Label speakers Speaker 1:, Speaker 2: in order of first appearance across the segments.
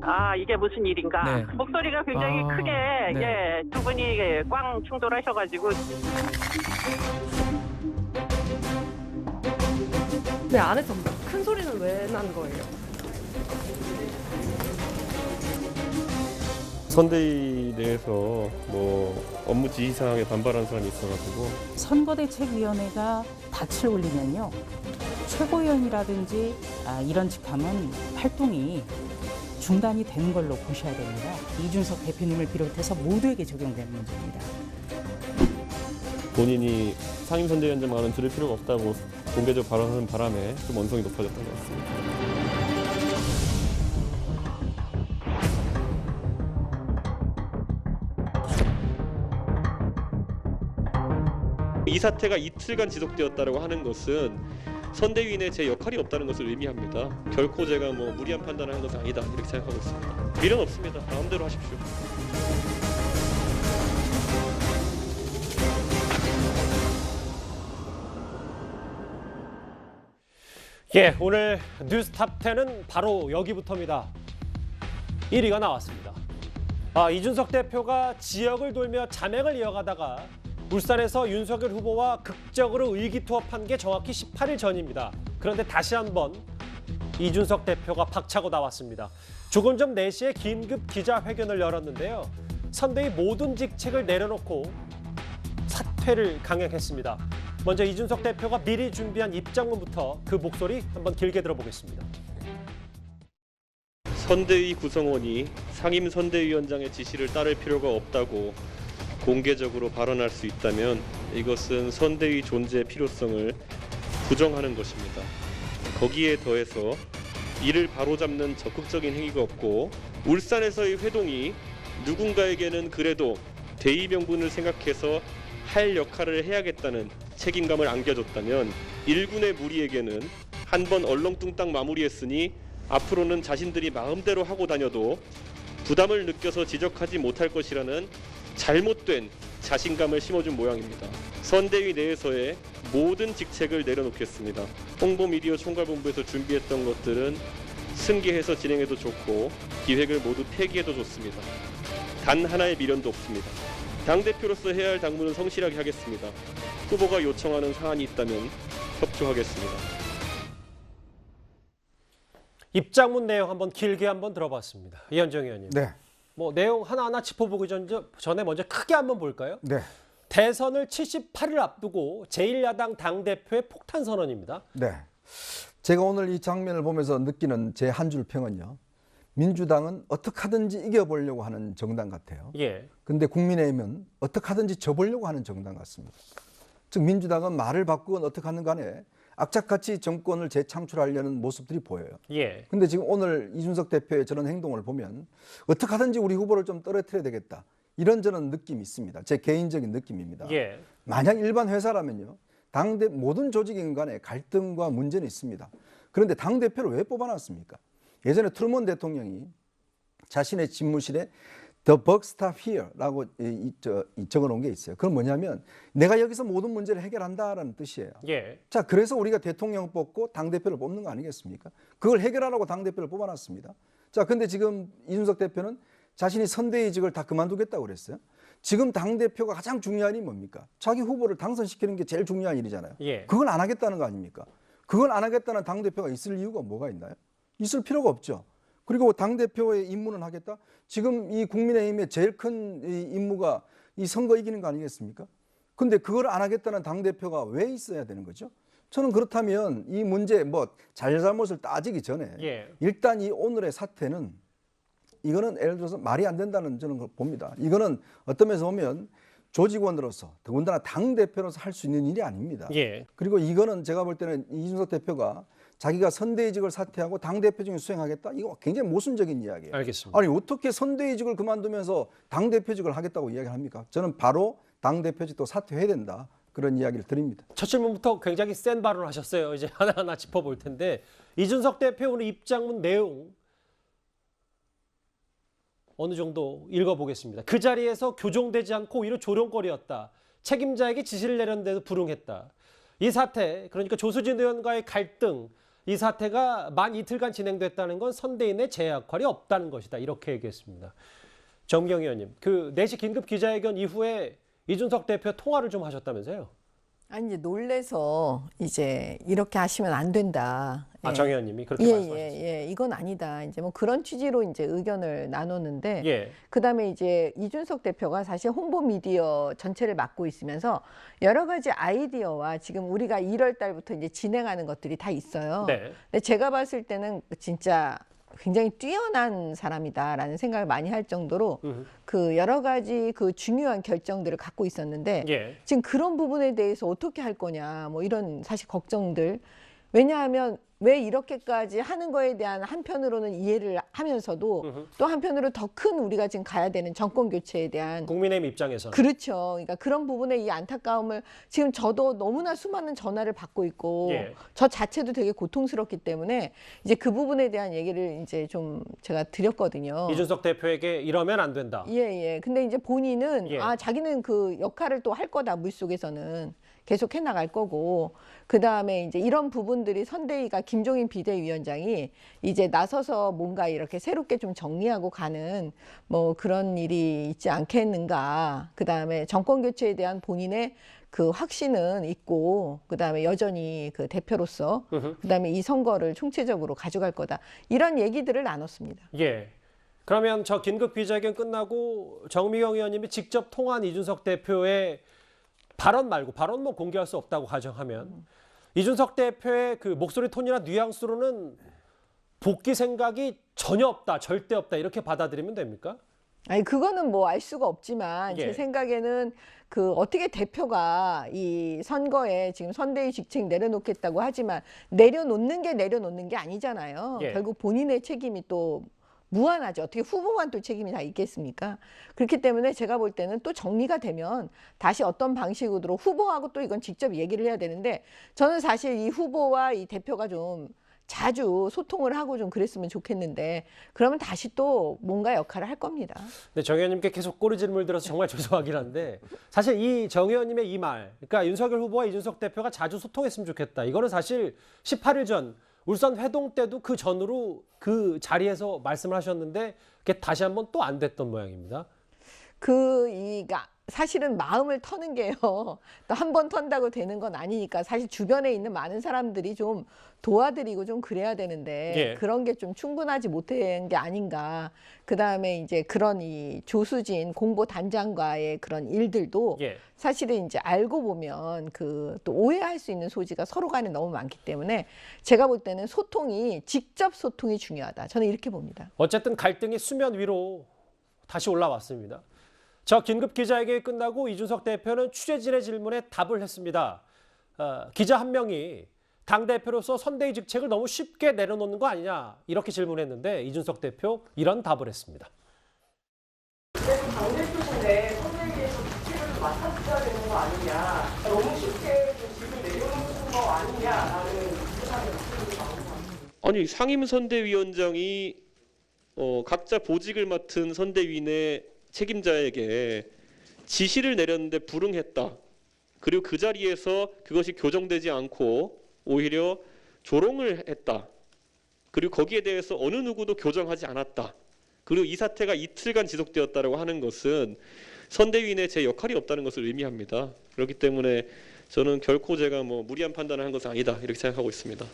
Speaker 1: 아, 이게 무슨 일인가?
Speaker 2: 네.
Speaker 1: 목소리가 굉장히
Speaker 2: 아,
Speaker 1: 크게
Speaker 2: 네.
Speaker 1: 예, 두 분이 꽝 충돌하셔가지고
Speaker 3: 네, 안 했습니다. 큰 소리는 왜 난 거예요?
Speaker 4: 선대위 내에서 뭐 업무 지시 사항에 반발하는 사람이 있어가지고
Speaker 5: 선거대책위원회가 닻을 올리면요, 최고위원이라든지 이런 직함은 활동이 중단이 되는 걸로 보셔야 됩니다. 이준석 대표님을 비롯해서 모두에게 적용되는 문제입니다.
Speaker 4: 본인이 상임선대위원장만은 들을 필요가 없다고 공개적으로 발언하는 바람에 좀 언성이 높아졌던 것 같습니다. 이 사태가 이틀간 지속되었다고 하는 것은 선대위 내 제 역할이 없다는 것을 의미합니다. 결코 제가 뭐 무리한 판단을 한 것은 아니다 이렇게 생각하고 있습니다. 미련 없습니다. 마음대로 하십시오.
Speaker 6: 예, 오늘 뉴스 탑10은 바로 여기부터입니다. 1위가 나왔습니다. 이준석 대표가 지역을 돌며 자맹을 이어가다가 울산에서 윤석열 후보와 극적으로 의기투합한 게 정확히 18일 전입니다. 그런데 다시 한번 이준석 대표가 박차고 나왔습니다. 조금 전 4시에 긴급 기자회견을 열었는데요. 선대위 모든 직책을 내려놓고 사퇴를 강행했습니다. 먼저 이준석 대표가 미리 준비한 입장문부터 그 목소리 한번 길게 들어보겠습니다.
Speaker 4: 선대위 구성원이 상임선대위원장의 지시를 따를 필요가 없다고 공개적으로 발언할 수 있다면 이것은 선대위 존재의 필요성을 부정하는 것입니다. 거기에 더해서 이를 바로잡는 적극적인 행위가 없고 울산에서의 회동이 누군가에게는 그래도 대의 명분을 생각해서 할 역할을 해야겠다는 책임감을 안겨줬다면 일군의 무리에게는 한 번 얼렁뚱땅 마무리했으니 앞으로는 자신들이 마음대로 하고 다녀도 부담을 느껴서 지적하지 못할 것이라는 잘못된 자신감을 심어준 모양입니다. 선대위 내에서의 모든 직책을 내려놓겠습니다. 홍보미디어 총괄본부에서 준비했던 것들은 승계해서 진행해도 좋고 기획을 모두 폐기해도 좋습니다. 단 하나의 미련도 없습니다. 당대표로서 해야 할 당무는 성실하게 하겠습니다. 후보가 요청하는 사안이 있다면 협조하겠습니다.
Speaker 6: 입장문 내용 한번 길게 한번 들어봤습니다. 이현정 의원님.
Speaker 7: 네.
Speaker 6: 뭐 내용 하나하나 짚어보기 전에 먼저 크게 한번 볼까요?
Speaker 7: 네.
Speaker 6: 대선을 78일 앞두고 제1야당 당대표의 폭탄 선언입니다.
Speaker 7: 네. 제가 오늘 이 장면을 보면서 느끼는 제 한 줄 평은요. 민주당은 어떻게 하든지 이겨보려고 하는 정당 같아요.
Speaker 6: 예.
Speaker 7: 근데 국민의힘은 어떻게 하든지 져보려고 하는 정당 같습니다. 즉 민주당은 말을 바꾸건 어떻게 하는 간에 악착같이 정권을 재창출하려는 모습들이 보여요.
Speaker 6: 예.
Speaker 7: 근데 지금 오늘 이준석 대표의 저런 행동을 보면 어떻게 하든지 우리 후보를 좀 떨어뜨려야 되겠다. 이런 저는 느낌이 있습니다. 제 개인적인 느낌입니다.
Speaker 6: 예.
Speaker 7: 만약 일반 회사라면요. 당대 모든 조직인 간에 갈등과 문제는 있습니다. 그런데 당대표를 왜 뽑아놨습니까? 예전에 트루먼 대통령이 자신의 집무실에 The buck stop here라고 적어놓은 게 있어요. 그건 뭐냐면 내가 여기서 모든 문제를 해결한다라는 뜻이에요.
Speaker 6: 예.
Speaker 7: 자, 그래서 우리가 대통령 뽑고 당대표를 뽑는 거 아니겠습니까? 그걸 해결하라고 당대표를 뽑아놨습니다. 자, 근데 지금 이준석 대표는 자신이 선대위직을 다 그만두겠다고 그랬어요. 지금 당대표가 가장 중요한 일이 뭡니까? 자기 후보를 당선시키는 게 제일 중요한 일이잖아요.
Speaker 6: 예.
Speaker 7: 그걸 안 하겠다는 거 아닙니까? 그걸 안 하겠다는 당대표가 있을 이유가 뭐가 있나요? 있을 필요가 없죠. 그리고 당대표의 임무는 하겠다? 지금 이 국민의힘의 제일 큰 임무가 이 선거 이기는 거 아니겠습니까? 근데 그걸 안 하겠다는 당대표가 왜 있어야 되는 거죠? 저는 그렇다면 이 문제 뭐 잘잘못을 따지기 전에
Speaker 6: 예.
Speaker 7: 일단 이 오늘의 사태는 이거는 예를 들어서 말이 안 된다는 저는 걸 봅니다. 이거는 어떤 면에서 보면 조직원으로서 더군다나 당대표로서 할 수 있는 일이 아닙니다.
Speaker 6: 예.
Speaker 7: 그리고 이거는 제가 볼 때는 이준석 대표가 자기가 선대위직을 사퇴하고 당대표직을 수행하겠다? 이거 굉장히 모순적인 이야기예요.
Speaker 6: 알겠습니다.
Speaker 7: 아니 어떻게 선대위직을 그만두면서 당대표직을 하겠다고 이야기를 합니까? 저는 바로 당대표직도 사퇴해야 된다. 그런 이야기를 드립니다.
Speaker 6: 첫 질문부터 굉장히 센 발언을 하셨어요. 이제 하나하나 짚어볼 텐데 이준석 대표 오늘 입장문 내용 어느 정도 읽어보겠습니다. 그 자리에서 교정되지 않고 오히려 조롱거리였다. 책임자에게 지시를 내렸는데도 불응했다. 이 사태, 그러니까 조수진 의원과의 갈등, 이 사태가 만 이틀간 진행됐다는 건 선대인의 제 역할이 없다는 것이다. 이렇게 얘기했습니다. 정경 의원님, 그 4시 긴급 기자회견 이후에 이준석 대표 통화를 좀 하셨다면서요?
Speaker 2: 아니 이제 놀래서 이제 이렇게 하시면 안 된다.
Speaker 6: 아,
Speaker 2: 예.
Speaker 6: 정 의원님이 그렇게
Speaker 2: 예,
Speaker 6: 말씀하셨어요.
Speaker 2: 예, 이건 아니다. 이제 뭐 그런 취지로 이제 의견을 나눴는데,
Speaker 6: 예.
Speaker 2: 그다음에 이제 이준석 대표가 사실 홍보 미디어 전체를 맡고 있으면서 여러 가지 아이디어와 지금 우리가 1월 달부터 이제 진행하는 것들이 다 있어요.
Speaker 6: 네.
Speaker 2: 근데 제가 봤을 때는 진짜 굉장히 뛰어난 사람이다라는 생각을 많이 할 정도로 그 여러 가지 그 중요한 결정들을 갖고 있었는데
Speaker 6: 예.
Speaker 2: 지금 그런 부분에 대해서 어떻게 할 거냐 뭐 이런 사실 걱정들. 왜냐하면 왜 이렇게까지 하는 거에 대한 한편으로는 이해를 하면서도 또 한편으로 더 큰 우리가 지금 가야 되는 정권 교체에 대한
Speaker 6: 국민의힘 입장에서는.
Speaker 2: 그렇죠. 그러니까 그런 부분에 이 안타까움을 지금 저도 너무나 수많은 전화를 받고 있고
Speaker 6: 예.
Speaker 2: 저 자체도 되게 고통스럽기 때문에 이제 그 부분에 대한 얘기를 이제 좀 제가 드렸거든요.
Speaker 6: 이준석 대표에게 이러면 안 된다.
Speaker 2: 예, 예. 근데 이제 본인은
Speaker 6: 예.
Speaker 2: 자기는 그 역할을 또 할 거다. 물속에서는 계속 해 나갈 거고. 그다음에 이제 이런 부분들이 선대위가 김종인 비대위원장이 이제 나서서 뭔가 이렇게 새롭게 좀 정리하고 가는 뭐 그런 일이 있지 않겠는가. 그다음에 정권 교체에 대한 본인의 그 확신은 있고, 그다음에 여전히 그 대표로서 그다음에 이 선거를 총체적으로 가져갈 거다. 이런 얘기들을 나눴습니다.
Speaker 6: 예. 그러면 저 긴급 기자회견 끝나고 정미경 의원님이 직접 통화한 이준석 대표의 발언 말고, 발언 뭐 공개할 수 없다고 가정하면 이준석 대표의 그 목소리 톤이나 뉘앙스로는 복귀 생각이 전혀 없다, 절대 없다 이렇게 받아들이면 됩니까?
Speaker 2: 아니 그거는 뭐 알 수가 없지만
Speaker 6: 예.
Speaker 2: 제 생각에는 그 어떻게 대표가 이 선거에 지금 선대위 직책 내려놓겠다고 하지만 내려놓는 게 아니잖아요.
Speaker 6: 예.
Speaker 2: 결국 본인의 책임이 또 무한하죠. 어떻게 후보만 또 책임이 다 있겠습니까? 그렇기 때문에 제가 볼 때는 또 정리가 되면 다시 어떤 방식으로 후보하고 또 이건 직접 얘기를 해야 되는데, 저는 사실 이 후보와 이 대표가 좀 자주 소통을 하고 좀 그랬으면 좋겠는데, 그러면 다시 또 뭔가 역할을 할 겁니다.
Speaker 6: 네, 정 의원님께 계속 꼬리질문 들어서 정말 죄송하긴 한데, 사실 이 정 의원님의 이 말, 그러니까 윤석열 후보와 이준석 대표가 자주 소통했으면 좋겠다. 이거는 사실 18일 전 울산 회동 때도 그 전으로 그 자리에서 말씀을 하셨는데 그게 다시 한번 또 안 됐던 모양입니다.
Speaker 2: 사실은 마음을 터는 게요. 또 한 번 턴다고 되는 건 아니니까 사실 주변에 있는 많은 사람들이 좀 도와드리고 좀 그래야 되는데
Speaker 6: 예.
Speaker 2: 그런 게 좀 충분하지 못한 게 아닌가. 그다음에 이제 그런 이 조수진 공보단장과의 그런 일들도
Speaker 6: 예.
Speaker 2: 사실은 이제 알고 보면 그 또 오해할 수 있는 소지가 서로 간에 너무 많기 때문에 제가 볼 때는 직접 소통이 중요하다. 저는 이렇게 봅니다.
Speaker 6: 어쨌든 갈등이 수면 위로 다시 올라왔습니다. 저 긴급 기자회견이 끝나고 이준석 대표는 취재진의 질문에 답을 했습니다. 기자 한 명이 당대표로서 선대위 직책을 너무 쉽게 내려놓는 거 아니냐 이렇게 질문했는데 이준석 대표 이런 답을 했습니다.
Speaker 3: 그래도 당대표인데 선대위에서 직책을 맡았어야 되는 거 아니냐. 너무 쉽게 지금 내려놓는 거 아니냐라는 생각이 듭니다.
Speaker 4: 아니 상임선대위원장이 각자 보직을 맡은 선대위내 책임자에게 지시를 내렸는데 불응했다. 그리고 그 자리에서 그것이 교정되지 않고 오히려 조롱을 했다. 그리고 거기에 대해서 어느 누구도 교정하지 않았다. 그리고 이 사태가 이틀간 지속되었다고 하는 것은 선대위 내 제 역할이 없다는 것을 의미합니다. 그렇기 때문에 저는 결코 제가 뭐 무리한 판단을 한 것은 아니다 이렇게 생각하고 있습니다.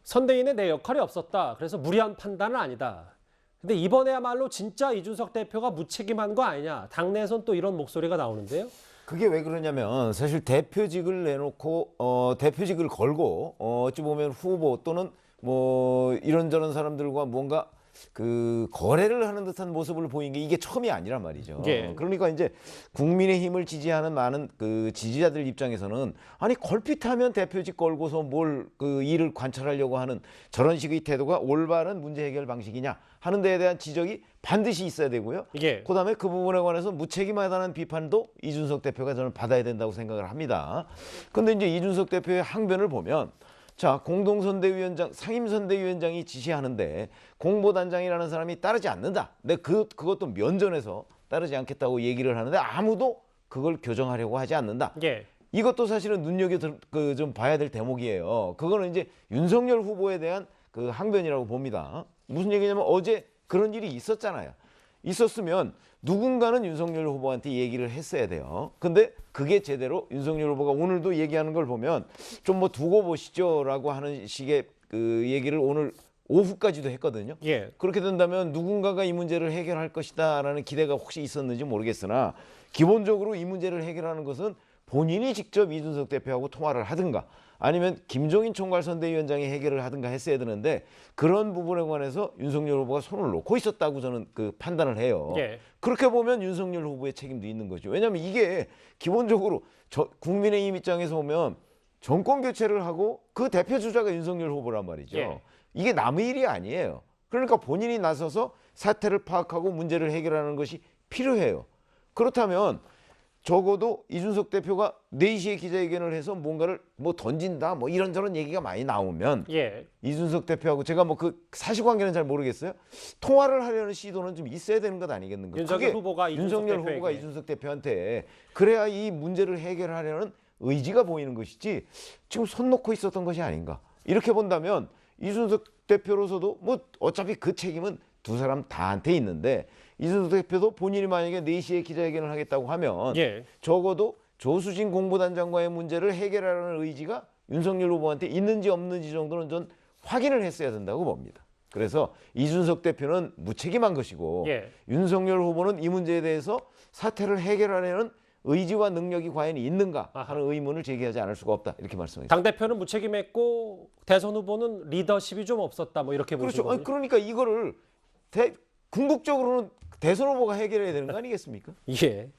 Speaker 6: 선대위에 내 역할이 없었다. 그래서 무리한 판단은 아니다. 근데 이번에야말로 진짜 이준석 대표가 무책임한 거 아니냐. 당내에선 또 이런 목소리가 나오는데요.
Speaker 8: 그게 왜 그러냐면 사실 대표직을 내놓고 대표직을 걸고 어찌 보면 후보 또는 뭐 이런저런 사람들과 뭔가 그 거래를 하는 듯한 모습을 보인 게 이게 처음이 아니란 말이죠.
Speaker 6: 예.
Speaker 8: 그러니까 이제 국민의힘을 지지하는 많은 그 지지자들 입장에서는 아니 걸핏하면 대표직 걸고서 뭘 그 일을 관찰하려고 하는 저런 식의 태도가 올바른 문제 해결 방식이냐 하는 데에 대한 지적이 반드시 있어야 되고요.
Speaker 6: 예.
Speaker 8: 그다음에 그 부분에 관해서 무책임하다는 비판도 이준석 대표가 저는 받아야 된다고 생각을 합니다. 그런데 이제 이준석 대표의 항변을 보면 자, 공동선대위원장, 상임선대위원장이 지시하는데 공보단장이라는 사람이 따르지 않는다. 근데 그것도 면전에서 따르지 않겠다고 얘기를 하는데 아무도 그걸 교정하려고 하지 않는다.
Speaker 6: 예.
Speaker 8: 이것도 사실은 좀 봐야 될 대목이에요. 그거는 이제 윤석열 후보에 대한 그 항변이라고 봅니다. 무슨 얘기냐면 어제 그런 일이 있었잖아요. 있었으면 누군가는 윤석열 후보한테 얘기를 했어야 돼요. 근데 그게 제대로 윤석열 후보가 오늘도 얘기하는 걸 보면 좀 뭐 두고 보시죠라고 하는 식의 그 얘기를 오늘 오후까지도 했거든요.
Speaker 6: 예.
Speaker 8: 그렇게 된다면 누군가가 이 문제를 해결할 것이다라는 기대가 혹시 있었는지 모르겠으나 기본적으로 이 문제를 해결하는 것은 본인이 직접 이준석 대표하고 통화를 하든가 아니면 김종인 총괄선대위원장이 해결을 하든가 했어야 되는데 그런 부분에 관해서 윤석열 후보가 손을 놓고 있었다고 저는 그 판단을 해요.
Speaker 6: 예.
Speaker 8: 그렇게 보면 윤석열 후보의 책임도 있는 거죠. 왜냐하면 이게 기본적으로 국민의힘 입장에서 보면 정권 교체를 하고 그 대표 주자가 윤석열 후보란 말이죠.
Speaker 6: 예.
Speaker 8: 이게 남의 일이 아니에요. 그러니까 본인이 나서서 사태를 파악하고 문제를 해결하는 것이 필요해요. 그렇다면 적어도 이준석 대표가 4시에 기자회견을 해서 뭔가를 뭐 던진다 뭐 이런저런 얘기가 많이 나오면
Speaker 6: 예.
Speaker 8: 이준석 대표하고 제가 뭐 그 사실관계는 잘 모르겠어요. 통화를 하려는 시도는 좀 있어야 되는 것 아니겠는가.
Speaker 6: 윤석열 후보가
Speaker 8: 윤석열 후보가 이준석 대표한테 그래야 이 문제를 해결하려는 의지가 보이는 것이지 지금 손 놓고 있었던 것이 아닌가. 이렇게 본다면 이준석 대표로서도 뭐 어차피 그 책임은 두 사람 다한테 있는데 이준석 대표도 본인이 만약에 4시에 기자회견을 하겠다고 하면
Speaker 6: 예.
Speaker 8: 적어도 조수진 공보단장과의 문제를 해결하려는 의지가 윤석열 후보한테 있는지 없는지 정도는 전 확인을 했어야 된다고 봅니다. 그래서 이준석 대표는 무책임한 것이고
Speaker 6: 예.
Speaker 8: 윤석열 후보는 이 문제에 대해서 사태를 해결하려는 의지와 능력이 과연 있는가 하는 의문을 제기하지 않을 수가 없다. 이렇게 말씀드립니다.
Speaker 6: 당대표는 무책임했고 대선 후보는 리더십이 좀 없었다. 뭐 이렇게 보시는
Speaker 8: 그렇죠.
Speaker 6: 거군요.
Speaker 8: 그러니까 이거를 궁극적으로는 대선 후보가 해결해야 되는 거 아니겠습니까?
Speaker 6: 예.